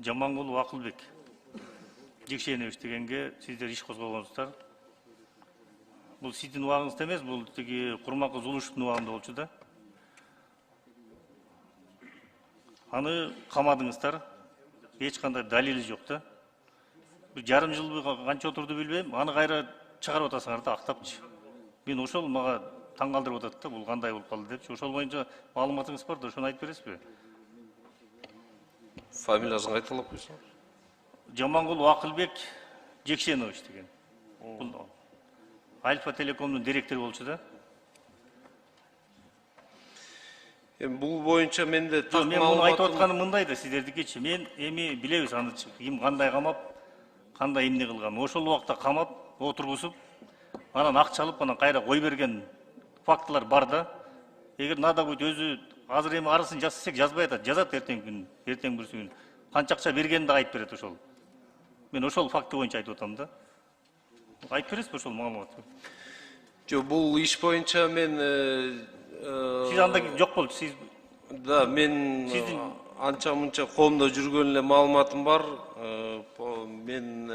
Жамангулов Акылбек Жекшенович дегенге сиздер иш козгогонсуздар. Бул сиздин убагыңызда эмес, бул тиги Курманкул Зулушевдин убагында болчу да. Аны камадыңыздар. Эч кандай далили жок да. Бир жарым жыл канча отурду билбейм, аны кайра чыгарып атасыңар да актапчы. Мен ошол мага таң калтырып атат да, бул кандай болуп калды депчи. Ошол боюнча маалыматыңыз бар да, ошону айтып бересизби? Фамилиясын кайталап койсоң. Жамангулов Акылбек Жекшенович деген. Бул Альфа Телекомдун директору болчу да. Бул боюнча менде так Мен муну айтып атканым мындай да, сиздердикичи. Мен эми билебиз аны ким кандай камап, кандай эмне кылган. Ошол убакта камап, отургузуп, анан акча алып, анан кайра кой берген фактылар бар да. Эгер надо будет өзү азыр эми арызын жазсак жазбай атат, жазат эртең күн, эртең бүрсү күн. Канча акча бергенин да айтып берет ошол. Мен ошол факты боюнча айтып атам да. Айтып бересизби ошол маалыматты? Жок, бул иш боюнча мен Сиз анда жок болчу, сиз да, мен анча мынча колумда жүргөн эле маалыматым бар. Мен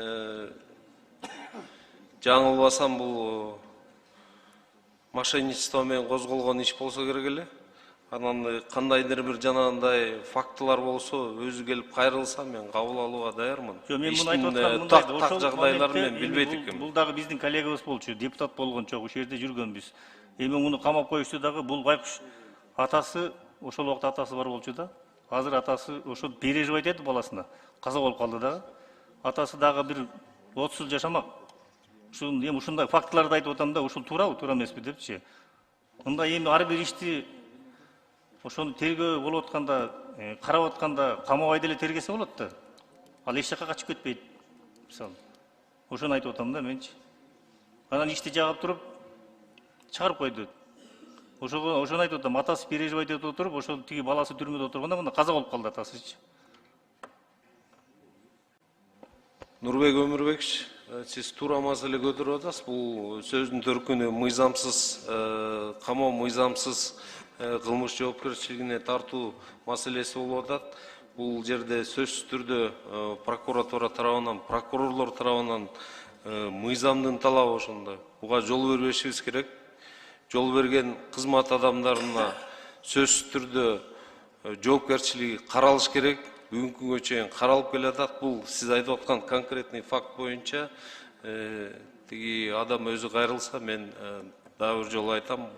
жаңылбасам бул мошенничество менен козголгон иш болсо керек эле. Анан кандайдыр бир жанагындай фактылар болсо, өзү келип кайрылса мен кабыл алууга даярмын. Жок, мен муну айтып атканым мындай да, ошол жагдайларды мен билбейт экенмин. Бул дагы биздин коллегабыз болчу, депутат болгон чогуу ошол жерде жүргөнбүз. Эми муну камап коюшту дагы, бул байкуш атасы, ошол убакта атасы бар болчу да. Азыр атасы ошо переживать этти баласына. Каза болуп калды дагы. Атасы дагы бир 30 жыл жашамак. Ушун эми ушундай фактыларды айтып атам да, ушул туурабы, туура эмеспи депчи. Мындай эми ар бир ишти ошону тергөө болуп атканда, карап атканда камабай деле тергесе болот да. Ал эч жакка качып кетпейт. Мисалы. Ошону айтып атам да менчи. Анан ишти жагып туруп чыгарып койду. Ошону айтып атам, атасы переживать этип отуруп, ошол тиги баласы түрмөдө отурганда мына каза болуп калды атасычы. Нурбек Өмүрбекович, сиз туура маселе көтөрүп атасыз. Бул сөздүн төркүнү мыйзамсыз камоо, мыйзамсыз кылмыш жоопкерчилигине тартуу маселеси болуп атат. Бул жерде сөзсүз түрдө прокуратура тарабынан, прокурорлор тарабынан мыйзамдын талабы ошондо. Буга жол бербешибиз керек. Жол берген кызмат адамдарына сөзсүз түрдө жоопкерчилиги каралыш керек. Бүгүнкү күнгө чейин каралып келатат. Бул сиз айтып аткан конкретный факт боюнча тиги адам өзү кайрылса, мен дагы бир жолу айтам,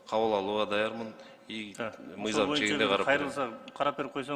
кабыл алууга даярмын. Мыйзам чегинде карап кайрылса карап берип койсоң